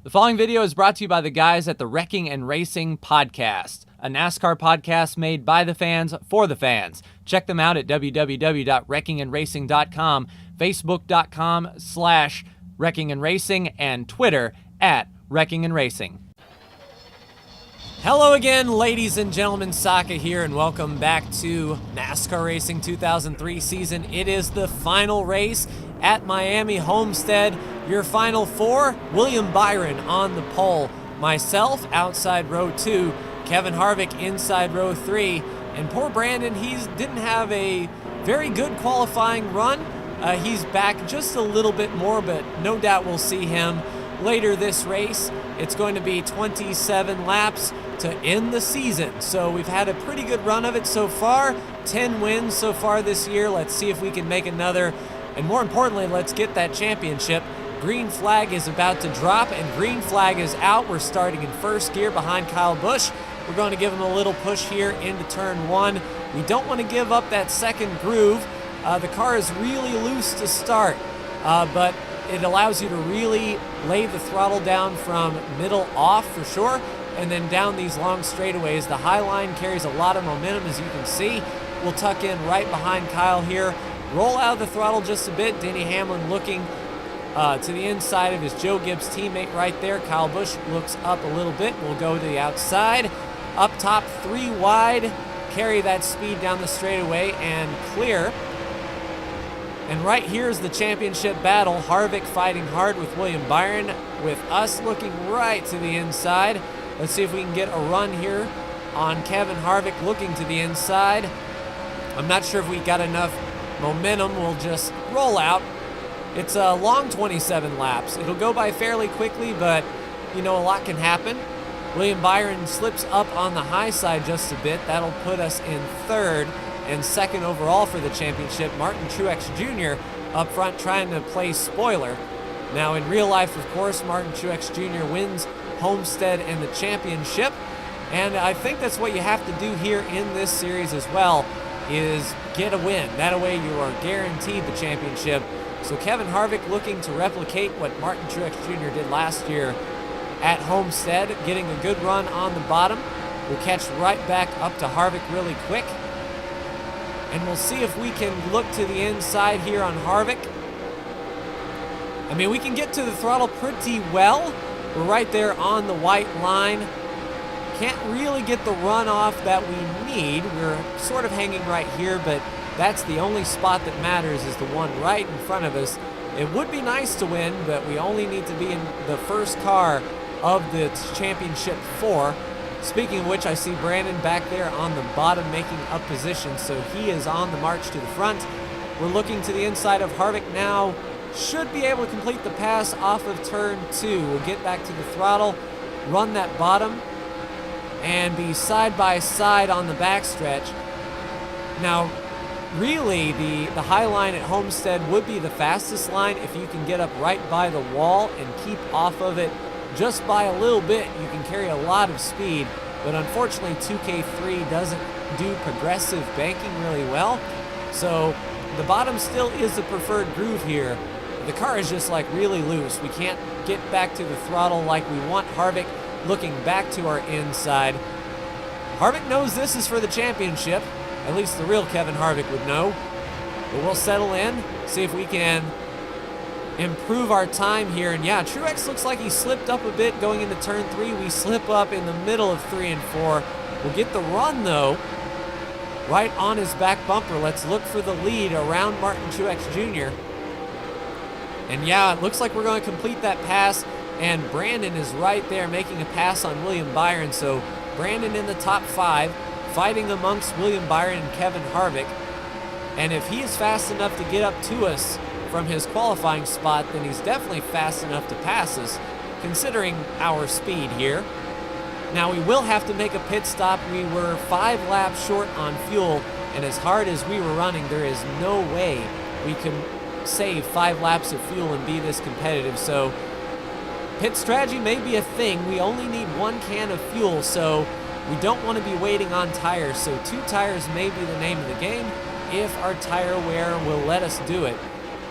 The following video is brought to you by the guys at the Wrecking and Racing Podcast, a NASCAR podcast made by the fans for the fans. Check them out at www.wreckingandracing.com, facebook.com/wreckingandracing, and Twitter at Wrecking and Racing. Hello again, ladies and gentlemen, Saka here, and welcome back to NASCAR Racing 2003 season. It is the final race at Miami Homestead. Your final four: William Byron on the pole, myself outside row 2, Kevin Harvick inside row 3, and poor Brandon, he didn't have a very good qualifying run. He's back just a little bit more, but no doubt we'll see him later this race. It's going to be 27 laps to end the season. So we've had a pretty good run of it so far. 10 wins so far this year. Let's see if we can make another. And more importantly, let's get that championship. Green flag is about to drop, and green flag is out. We're starting in first gear behind Kyle Busch. We're going to give him a little push here into turn 1. We don't want to give up that second groove. The car is really loose to start, but it allows you to really lay the throttle down from middle off for sure, and then down these long straightaways. The high line carries a lot of momentum, as you can see. We'll tuck in right behind Kyle here. Roll out of the throttle just a bit. Denny Hamlin looking to the inside of his Joe Gibbs teammate right there. Kyle Busch looks up a little bit. We'll go to the outside. Up top, 3 wide. Carry that speed down the straightaway and clear. And right here is the championship battle. Harvick fighting hard with William Byron, with us looking right to the inside. Let's see if we can get a run here on Kevin Harvick looking to the inside. I'm not sure if we got enough momentum. We'll just roll out. It's a long 27 laps. It'll go by fairly quickly, but you know, a lot can happen. William Byron slips up on the high side just a bit. That'll put us in third and second overall for the championship. Martin Truex Jr. up front trying to play spoiler. Now in real life, of course, Martin Truex Jr. wins Homestead and the championship, and I think that's what you have to do here in this series as well, is get a win. That way you are guaranteed the championship. So Kevin Harvick looking to replicate what Martin Truex Jr. did last year at Homestead, getting a good run on the bottom. We'll catch right back up to Harvick really quick, and we'll see if we can look to the inside here on Harvick. I mean, we can get to the throttle pretty well. We're right there on the white line. Can't really get the runoff that we need. We're sort of hanging right here, but that's the only spot that matters, is the one right in front of us. It would be nice to win, but we only need to be in the first car of the championship 4. Speaking of which, I see Brandon back there on the bottom making up position, so he is on the march to the front. We're looking to the inside of Harvick now. Should be able to complete the pass off of turn 2. We'll get back to the throttle, run that bottom, and be side by side on the backstretch. Now, really, the high line at Homestead would be the fastest line if you can get up right by the wall and keep off of it just by a little bit. You can carry a lot of speed, but unfortunately 2K3 doesn't do progressive banking really well, so the bottom still is the preferred groove here. The car is just like really loose. We can't get back to the throttle like we want. Harvick looking back to our inside. Harvick knows this is for the championship. At least the real Kevin Harvick would know. But we'll settle in, see if we can improve our time here. And yeah, Truex looks like he slipped up a bit going into turn 3. We slip up in the middle of 3 and 4. We'll get the run though, right on his back bumper. Let's look for the lead around Martin Truex Jr. And yeah, it looks like we're going to complete that pass, and Brandon is right there making a pass on William Byron. So Brandon in the top 5, fighting amongst William Byron and Kevin Harvick. And if he is fast enough to get up to us from his qualifying spot, then he's definitely fast enough to pass us, considering our speed here. Now, we will have to make a pit stop. We were 5 laps short on fuel, and as hard as we were running, there is no way we can save 5 laps of fuel and be this competitive. So pit strategy may be a thing. We only need 1 can of fuel, so we don't want to be waiting on tires. So 2 tires may be the name of the game if our tire wear will let us do it.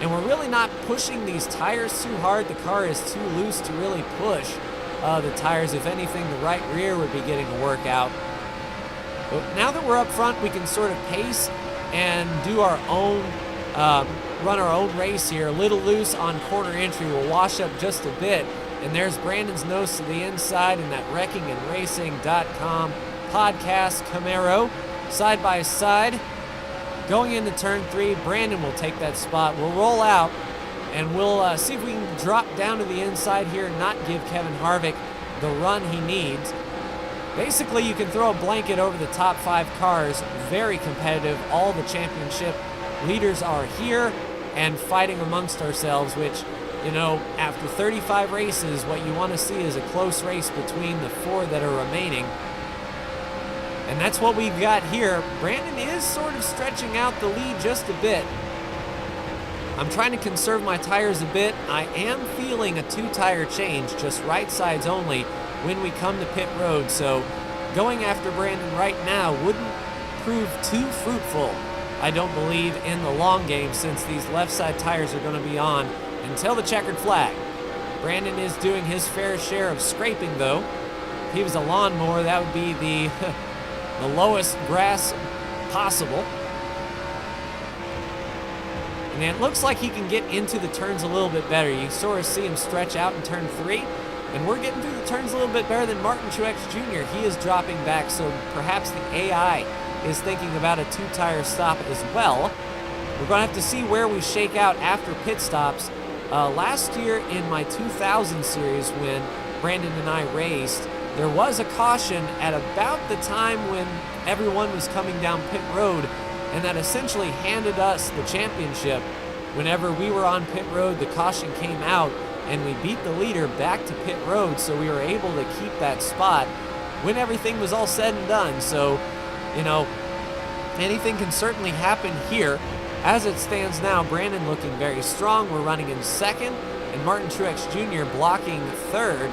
And we're really not pushing these tires too hard. The car is too loose to really push the tires. If anything, the right rear would be getting a workout. But now that we're up front, we can sort of pace and do our own, run our own race here. A little loose on corner entry. We'll wash up just a bit. And there's Brandon's nose to the inside in that wreckingandracing.com podcast Camaro. Side by side. Going into turn 3, Brandon will take that spot. We'll roll out, and we'll see if we can drop down to the inside here and not give Kevin Harvick the run he needs. Basically, you can throw a blanket over the top 5 cars. Very competitive. All the championship leaders are here and fighting amongst ourselves, which, you know, after 35 races, what you want to see is a close race between the 4 that are remaining. And that's what we've got here. Brandon is sort of stretching out the lead just a bit. I'm trying to conserve my tires a bit. I am feeling a 2-tire change, just right sides only, when we come to pit road. So going after Brandon right now wouldn't prove too fruitful, I don't believe, in the long game, since these left side tires are going to be on until the checkered flag. Brandon is doing his fair share of scraping, though. If he was a lawnmower, that would be the lowest grass possible. And it looks like he can get into the turns a little bit better. You sort of see him stretch out in turn 3. And we're getting through the turns a little bit better than Martin Truex Jr. He is dropping back, so perhaps the AI is thinking about a 2-tire stop as well. We're going to have to see where we shake out after pit stops. Last year in my 2000 series, when Brandon and I raced, there was a caution at about the time when everyone was coming down pit road, and that essentially handed us the championship. Whenever we were on pit road, the caution came out, and we beat the leader back to pit road, so we were able to keep that spot when everything was all said and done. So, you know, anything can certainly happen here. As it stands now, Brandon looking very strong. We're running in 2nd, and Martin Truex Jr. blocking 3rd.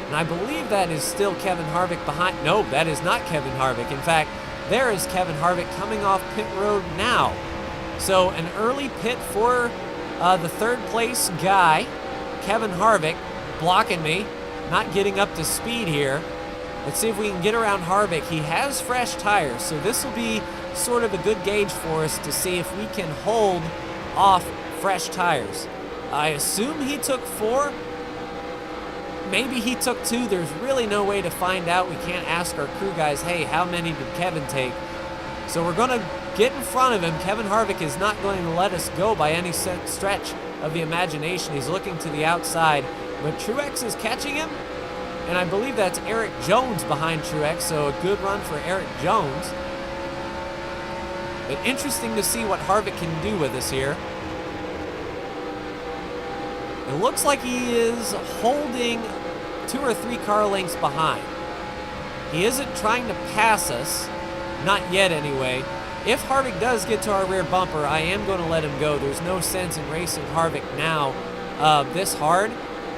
And I believe that is still Kevin Harvick behind. No, that is not Kevin Harvick. In fact, there is Kevin Harvick coming off pit road now. So an early pit for the 3rd place guy, Kevin Harvick, blocking me, not getting up to speed here. Let's see if we can get around Harvick. He has fresh tires, so this will be sort of a good gauge for us to see if we can hold off fresh tires. I assume he took 4. Maybe he took 2. There's really no way to find out. We can't ask our crew guys, hey, how many did Kevin take? So we're going to get in front of him. Kevin Harvick is not going to let us go by any stretch of the imagination. He's looking to the outside, but Truex is catching him, and I believe that's Eric Jones behind Truex, so a good run for Eric Jones. But interesting to see what Harvick can do with us here. It looks like he is holding 2 or 3 car lengths behind. He isn't trying to pass us, not yet anyway. If Harvick does get to our rear bumper, I am going to let him go. There's no sense in racing Harvick now this hard.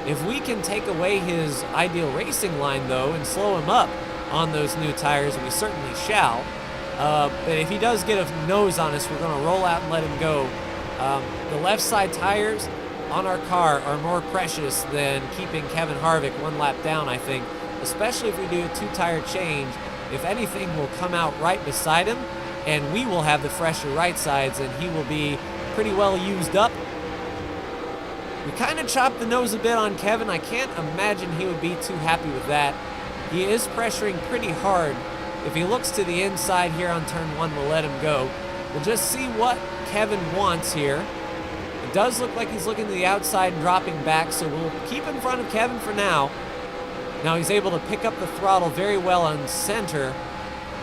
If we can take away his ideal racing line, though, and slow him up on those new tires, we certainly shall. But if he does get a nose on us, we're going to roll out and let him go. The left side tires on our car are more precious than keeping Kevin Harvick 1 lap down, I think, especially if we do a 2-tire change. If anything, we'll come out right beside him, and we will have the fresher right sides, and he will be pretty well used up. We kind of chopped the nose a bit on Kevin. I can't imagine he would be too happy with that. He is pressuring pretty hard. If he looks to the inside here on turn 1, we'll let him go. We'll just see what Kevin wants here. It does look like he's looking to the outside and dropping back, so we'll keep in front of Kevin for now. Now he's able to pick up the throttle very well on center,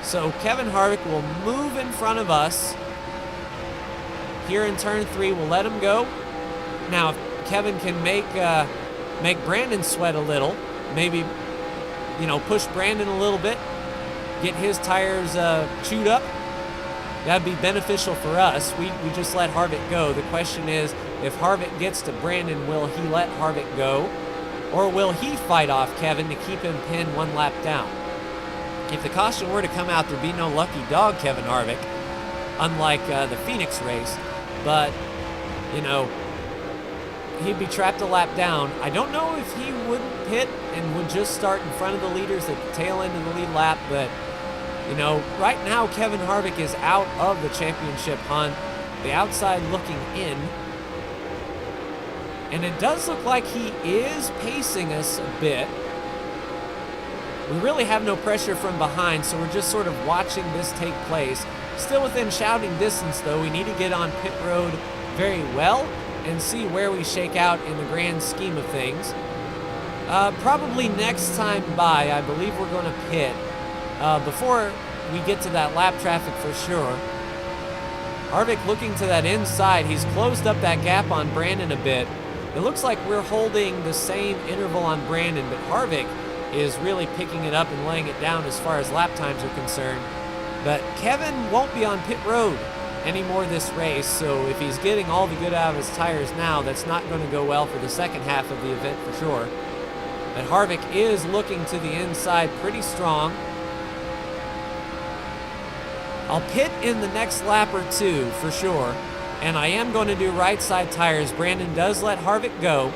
so Kevin Harvick will move in front of us. Here in turn 3, we'll let him go. Now, if Kevin can make Brandon sweat a little, maybe, you know, push Brandon a little bit, get his tires chewed up, that'd be beneficial for us. We just let Harvick go. The question is, if Harvick gets to Brandon, will he let Harvick go? Or will he fight off Kevin to keep him pinned 1 lap down? If the caution were to come out, there'd be no lucky dog Kevin Harvick, unlike the Phoenix race. But you know, he'd be trapped a lap down. I don't know if he wouldn't pit and would just start in front of the leaders at the tail end of the lead lap, but, you know, right now Kevin Harvick is out of the championship hunt, the outside looking in. And it does look like he is pacing us a bit. We really have no pressure from behind, so we're just sort of watching this take place. Still within shouting distance, though. We need to get on pit road very well and see where we shake out in the grand scheme of things. Probably next time by, I believe we're going to pit before we get to that lap traffic for sure. Harvick looking to that inside. He's closed up that gap on Brandon a bit. It looks like we're holding the same interval on Brandon, but Harvick is really picking it up and laying it down as far as lap times are concerned. But Kevin won't be on pit road anymore this race, so if he's getting all the good out of his tires now, that's not going to go well for the second half of the event for sure. But Harvick is looking to the inside pretty strong. I'll pit in the next lap or two for sure, and I am going to do right side tires. Brandon does let Harvick go.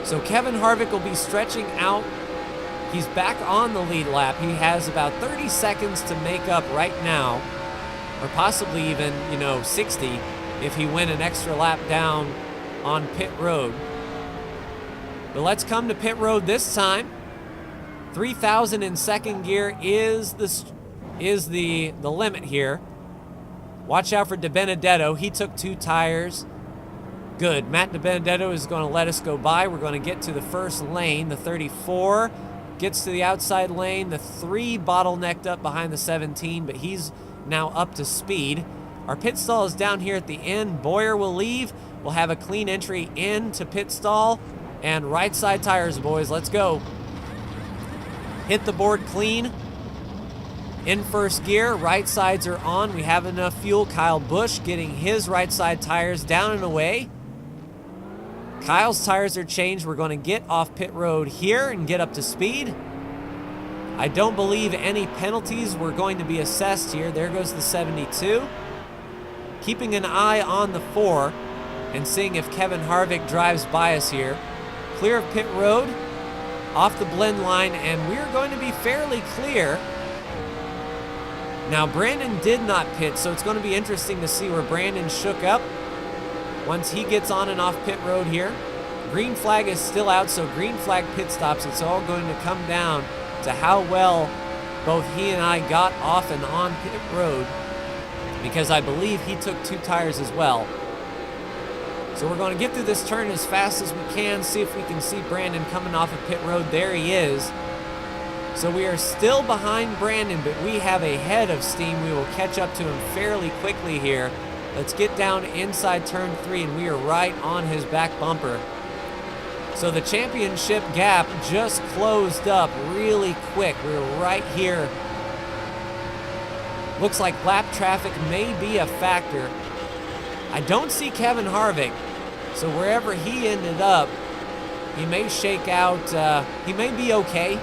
So Kevin Harvick will be stretching out. He's back on the lead lap. He has about 30 seconds to make up right now, or possibly even, 60 if he went an extra lap down on pit road. But let's come to pit road this time. 3,000 in second gear is the limit here. Watch out for DiBenedetto. He took 2 tires. Good. Matt DiBenedetto is going to let us go by. We're going to get to the first lane. The 34 gets to the outside lane. The 3 bottlenecked up behind the 17, but he's now up to speed. Our pit stall is down here at the end. Boyer will leave. We'll have a clean entry into pit stall. And right side tires, boys. Let's go. Hit the board clean. In first gear, right sides are on. We have enough fuel. Kyle Busch getting his right side tires down and away. Kyle's tires are changed. We're going to get off pit road here and get up to speed. I don't believe any penalties were going to be assessed here. There goes the 72. Keeping an eye on the 4 and seeing if Kevin Harvick drives by us here. Clear of pit road, off the blend line, and we're going to be fairly clear. Now, Brandon did not pit, so it's going to be interesting to see where Brandon shook up once he gets on and off pit road here. Green flag is still out, so green flag pit stops. It's all going to come down to how well both he and I got off and on pit road, because I believe he took 2 tires as well. So we're going to get through this turn as fast as we can, see if we can see Brandon coming off of pit road. There he is. So we are still behind Brandon, but we have a head of steam. We will catch up to him fairly quickly here. Let's get down inside turn 3, and we are right on his back bumper. So the championship gap just closed up really quick. We're right here. Looks like lap traffic may be a factor. I don't see Kevin Harvick, so wherever he ended up, he may shake out. He may be okay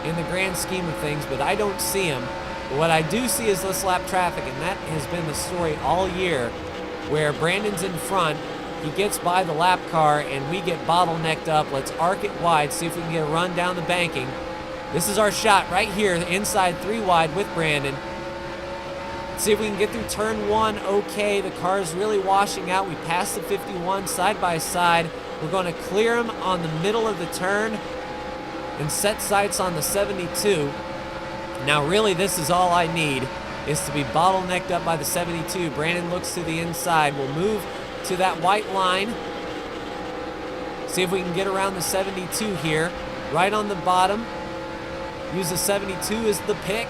in the grand scheme of things, but I don't see him. But what I do see is this lap traffic, and that has been the story all year, where Brandon's in front, he gets by the lap car, and we get bottlenecked up. Let's arc it wide, see if we can get a run down the banking. This is our shot right here, inside 3 wide with Brandon. See if we can get through turn 1 okay. The car is really washing out. We passed the 51 side by side. We're going to clear him on the middle of the turn and set sights on the 72. Now really this is all I need, is to be bottlenecked up by the 72. Brandon looks to the inside. We'll move to that white line. See if we can get around the 72 here. Right on the bottom. Use the 72 as the pick.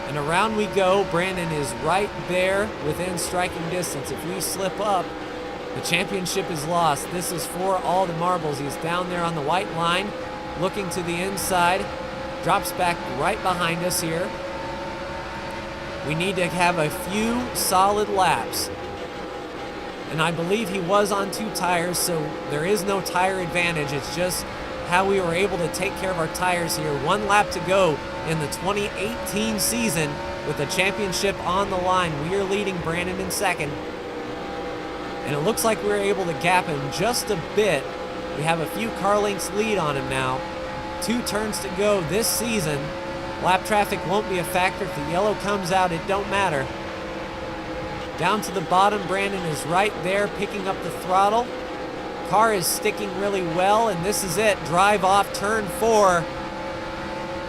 And around we go. Brandon is right there within striking distance. If we slip up, the championship is lost. This is for all the marbles. He's down there on the white line, looking to the inside. Drops back right behind us here. We need to have a few solid laps. And I believe he was on 2 tires, so there is no tire advantage. It's just how we were able to take care of our tires here. 1 lap to go in the 2018 season with the championship on the line. We are leading Brandon in second. And it looks like we were able to gap him just a bit. We have a few car lengths lead on him now. 2 turns to go this season. Lap traffic won't be a factor. If the yellow comes out, it don't matter. Down to the bottom, Brandon is right there picking up the throttle. Car is sticking really well, and this is it. Drive off turn 4.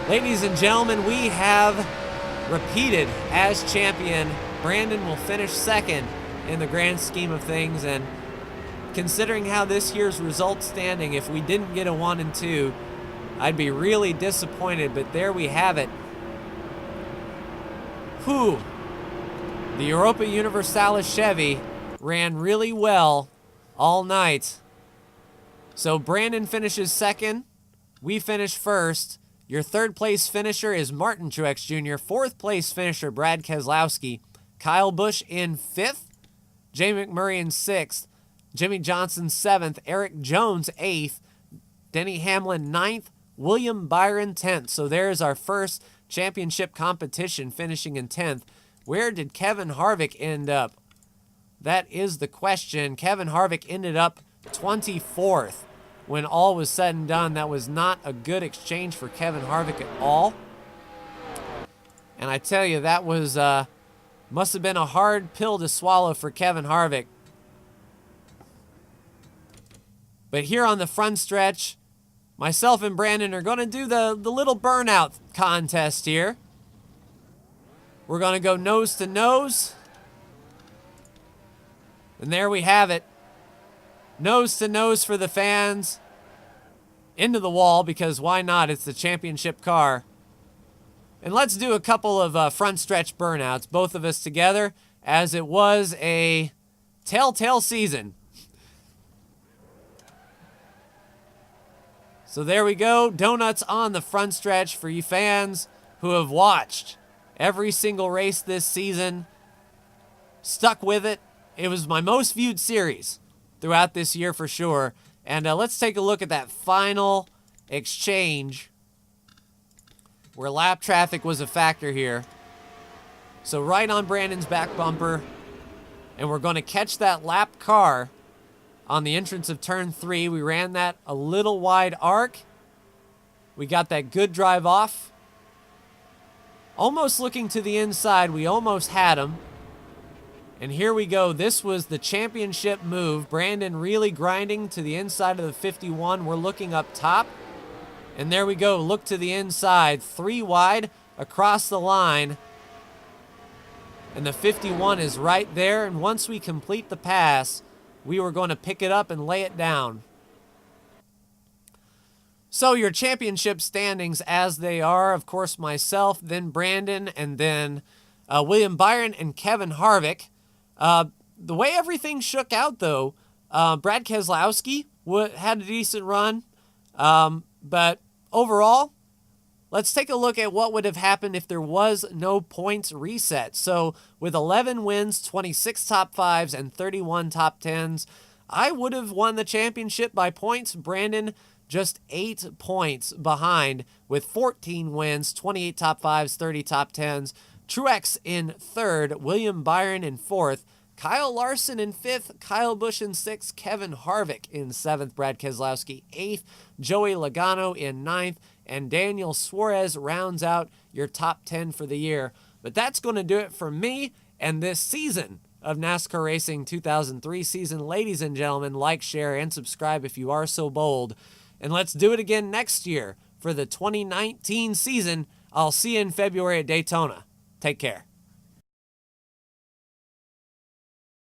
Ladies and gentlemen, we have repeated as champion. Brandon will finish second in the grand scheme of things, and considering how this year's results standing, if we didn't get a 1 and 2, I'd be really disappointed, but there we have it. Whew. The Europa Universalis Chevy ran really well all night. So Brandon finishes second. We finish first. Your third place finisher is Martin Truex Jr. Fourth place finisher, Brad Keselowski. Kyle Busch in 5th. Jay McMurray in 6th. Jimmy Johnson 7th. Eric Jones 8th. Denny Hamlin 9th. William Byron 10th. So there's our first championship competition, finishing in 10th. Where did Kevin Harvick end up? That is the question. Kevin Harvick ended up 24th. When all was said and done, that was not a good exchange for Kevin Harvick at all. And I tell you, that was must have been a hard pill to swallow for Kevin Harvick. But here on the front stretch, myself and Brandon are going to do the little burnout contest here. We're going to go nose to nose. And there we have it. Nose to nose for the fans. Into the wall, because why not? It's the championship car. And let's do a couple of front stretch burnouts, both of us together, as it was a telltale season. So there we go. Donuts on the front stretch for you fans who have watched every single race this season. Stuck with it. It was my most viewed series throughout this year for sure. And let's take a look at that final exchange where lap traffic was a factor here. So right on Brandon's back bumper. And we're going to catch that lap car on the entrance of turn 3. We ran that a little wide arc. We got that good drive off. Almost looking to the inside. We almost had him. And here we go. This was the championship move. Brandon really grinding to the inside of the 51. We're looking up top. And there we go. Look to the inside. 3 wide across the line. And the 51 is right there. And once we complete the pass, we were going to pick it up and lay it down. So your championship standings as they are, of course, myself, then Brandon, and then William Byron and Kevin Harvick. The way everything shook out, though, Brad Keselowski had a decent run. But overall, let's take a look at what would have happened if there was no points reset. So with 11 wins, 26 top 5s, and 31 top 10s, I would have won the championship by points. Brandon just 8 points behind with 14 wins, 28 top 5s, 30 top 10s. Truex in 3rd, William Byron in 4th, Kyle Larson in 5th, Kyle Busch in 6th, Kevin Harvick in 7th, Brad Keselowski 8th, Joey Logano in 9th, and Daniel Suarez rounds out your top 10 for the year. But that's going to do it for me and this season of NASCAR Racing 2003 season. Ladies and gentlemen, like, share, and subscribe if you are so bold. And let's do it again next year for the 2019 season. I'll see you in February at Daytona. Take care.